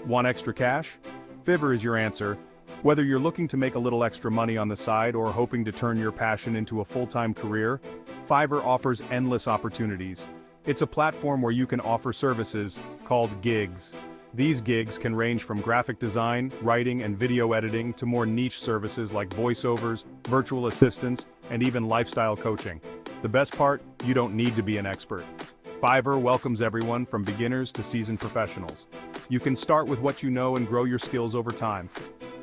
Want extra cash? Fiverr is your answer. Whether you're looking to make a little extra money on the side or hoping to turn your passion into a full-time career, Fiverr offers endless opportunities. It's a platform where you can offer services called gigs. These gigs can range from graphic design, writing, and video editing to more niche services like voiceovers, virtual assistants, and even lifestyle coaching. The best part, you don't need to be an expert. Fiverr welcomes everyone from beginners to seasoned professionals. You can start with what you know and grow your skills over time.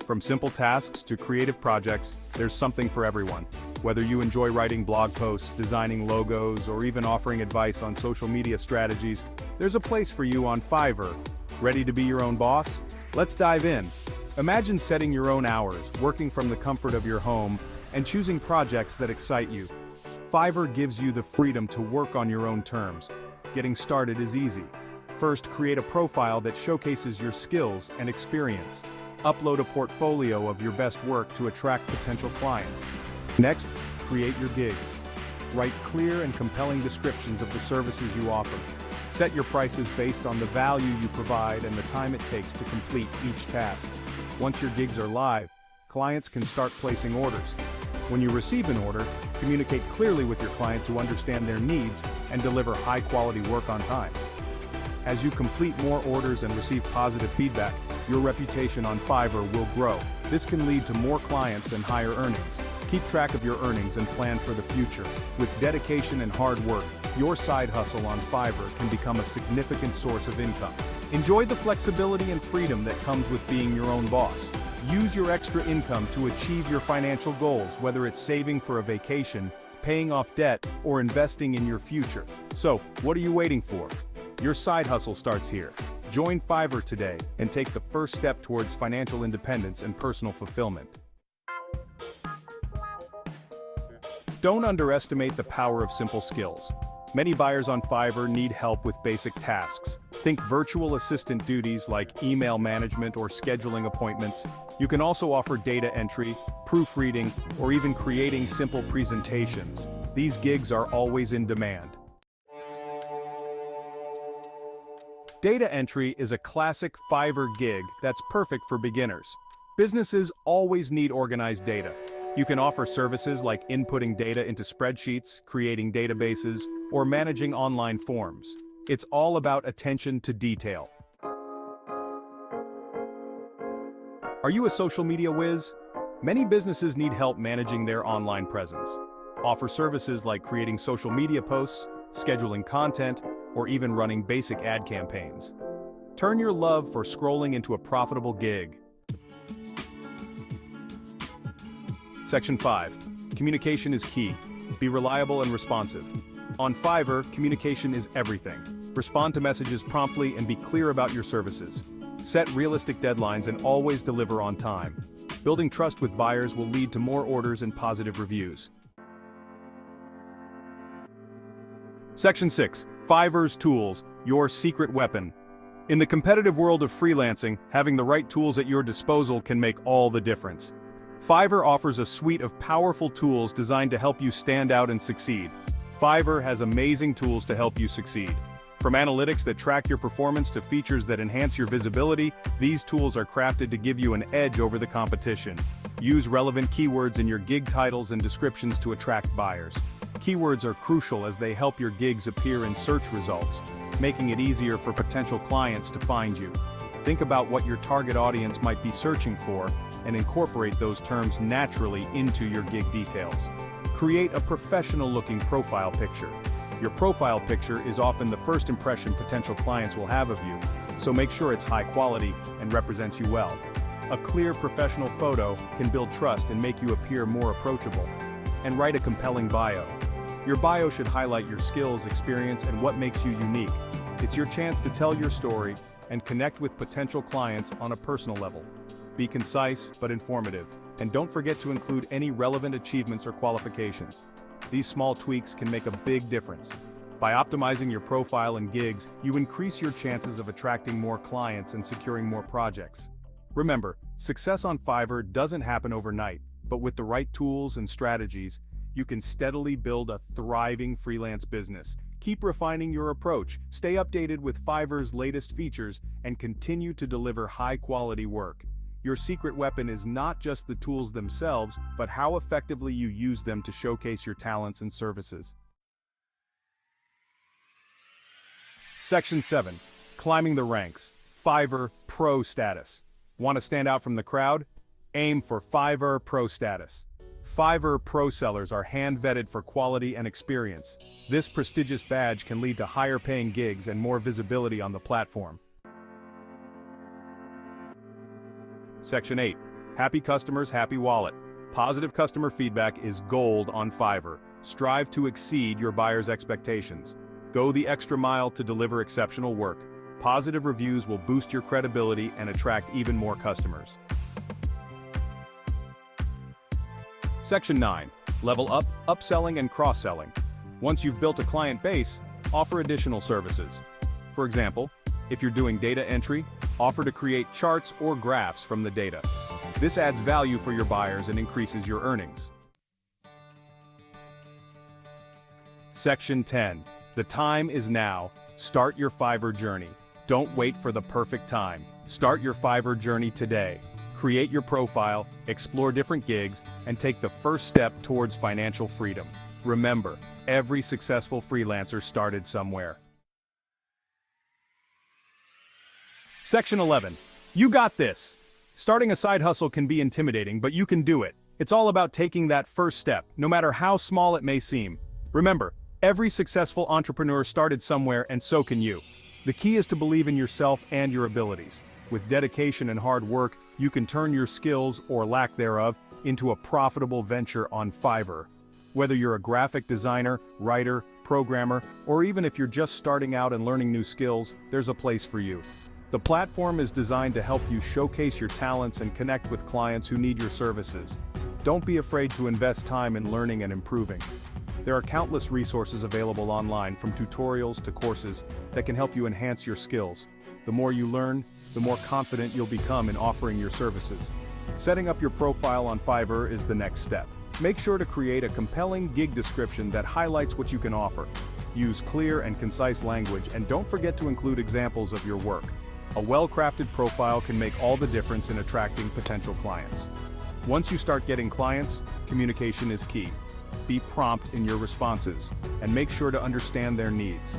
From simple tasks to creative projects, there's something for everyone. Whether you enjoy writing blog posts, designing logos, or even offering advice on social media strategies, there's a place for you on Fiverr. Ready to be your own boss? Let's dive in. Imagine setting your own hours, working from the comfort of your home, and choosing projects that excite you. Fiverr gives you the freedom to work on your own terms. Getting started is easy. First, create a profile that showcases your skills and experience. Upload a portfolio of your best work to attract potential clients. Next, create your gigs. Write clear and compelling descriptions of the services you offer. Set your prices based on the value you provide and the time it takes to complete each task. Once your gigs are live, clients can start placing orders. When you receive an order, communicate clearly with your client to understand their needs and deliver high-quality work on time. As you complete more orders and receive positive feedback, your reputation on Fiverr will grow. This can lead to more clients and higher earnings. Keep track of your earnings and plan for the future. With dedication and hard work, your side hustle on Fiverr can become a significant source of income. Enjoy the flexibility and freedom that comes with being your own boss. Use your extra income to achieve your financial goals, whether it's saving for a vacation, paying off debt, or investing in your future. So, what are you waiting for? Your side hustle starts here. Join Fiverr today and take the first step towards financial independence and personal fulfillment. Don't underestimate the power of simple skills. Many buyers on Fiverr need help with basic tasks. Think virtual assistant duties like email management or scheduling appointments. You can also offer data entry, proofreading, or even creating simple presentations. These gigs are always in demand. Data entry is a classic Fiverr gig that's perfect for beginners. Businesses always need organized data. You can offer services like inputting data into spreadsheets, creating databases, or managing online forms. It's all about attention to detail. Are you a social media whiz? Many businesses need help managing their online presence. Offer services like creating social media posts, scheduling content, or even running basic ad campaigns. Turn your love for scrolling into a profitable gig. Section 5. Communication is key. Be reliable and responsive. On Fiverr, communication is everything. Respond to messages promptly and be clear about your services. Set realistic deadlines and always deliver on time. Building trust with buyers will lead to more orders and positive reviews. Section 6. Fiverr's tools, your secret weapon. In the competitive world of freelancing, having the right tools at your disposal can make all the difference. Fiverr offers a suite of powerful tools designed to help you stand out and succeed. Fiverr has amazing tools to help you succeed. From analytics that track your performance to features that enhance your visibility, these tools are crafted to give you an edge over the competition. Use relevant keywords in your gig titles and descriptions to attract buyers. Keywords are crucial as they help your gigs appear in search results, making it easier for potential clients to find you. Think about what your target audience might be searching for, and incorporate those terms naturally into your gig details. Create a professional-looking profile picture. Your profile picture is often the first impression potential clients will have of you, so make sure it's high quality and represents you well. A clear professional photo can build trust and make you appear more approachable. And write a compelling bio. Your bio should highlight your skills, experience, and what makes you unique. It's your chance to tell your story and connect with potential clients on a personal level. Be concise but informative, and don't forget to include any relevant achievements or qualifications. These small tweaks can make a big difference. By optimizing your profile and gigs, you increase your chances of attracting more clients and securing more projects. Remember, success on Fiverr doesn't happen overnight, but with the right tools and strategies, you can steadily build a thriving freelance business. Keep refining your approach, stay updated with Fiverr's latest features, and continue to deliver high-quality work. Your secret weapon is not just the tools themselves, but how effectively you use them to showcase your talents and services. Section 7. Climbing the ranks. Fiverr Pro status. Want to stand out from the crowd? Aim for Fiverr Pro status. Fiverr Pro sellers are hand-vetted for quality and experience. This prestigious badge can lead to higher-paying gigs and more visibility on the platform. Section 8. Happy customers, happy wallet. Positive customer feedback is gold on Fiverr. Strive to exceed your buyers' expectations. Go the extra mile to deliver exceptional work. Positive reviews will boost your credibility and attract even more customers. Section 9. Level up, upselling and cross-selling. Once you've built a client base, offer additional services. For example, if you're doing data entry, offer to create charts or graphs from the data. This adds value for your buyers and increases your earnings. Section 10. The time is now. Start your Fiverr journey. Don't wait for the perfect time. Start your Fiverr journey today. Create your profile, explore different gigs, and take the first step towards financial freedom. Remember, every successful freelancer started somewhere. Section 11. You got this. Starting a side hustle can be intimidating, but you can do it. It's all about taking that first step, no matter how small it may seem. Remember, every successful entrepreneur started somewhere, and so can you. The key is to believe in yourself and your abilities. With dedication and hard work, you can turn your skills, or lack thereof, into a profitable venture on Fiverr. Whether you're a graphic designer, writer, programmer, or even if you're just starting out and learning new skills, there's a place for you. The platform is designed to help you showcase your talents and connect with clients who need your services. Don't be afraid to invest time in learning and improving. There are countless resources available online, from tutorials to courses, that can help you enhance your skills. The more you learn, the more confident you'll become in offering your services. Setting up your profile on Fiverr is the next step. Make sure to create a compelling gig description that highlights what you can offer. Use clear and concise language, and don't forget to include examples of your work. A well-crafted profile can make all the difference in attracting potential clients. Once you start getting clients, communication is key. Be prompt in your responses, and make sure to understand their needs.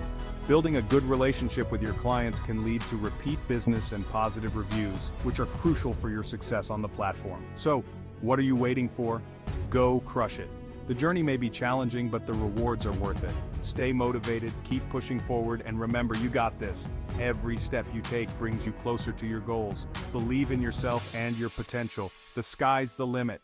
Building a good relationship with your clients can lead to repeat business and positive reviews, which are crucial for your success on the platform. So, what are you waiting for? Go crush it. The journey may be challenging, but the rewards are worth it. Stay motivated, keep pushing forward, and remember, you got this. Every step you take brings you closer to your goals. Believe in yourself and your potential. The sky's the limit.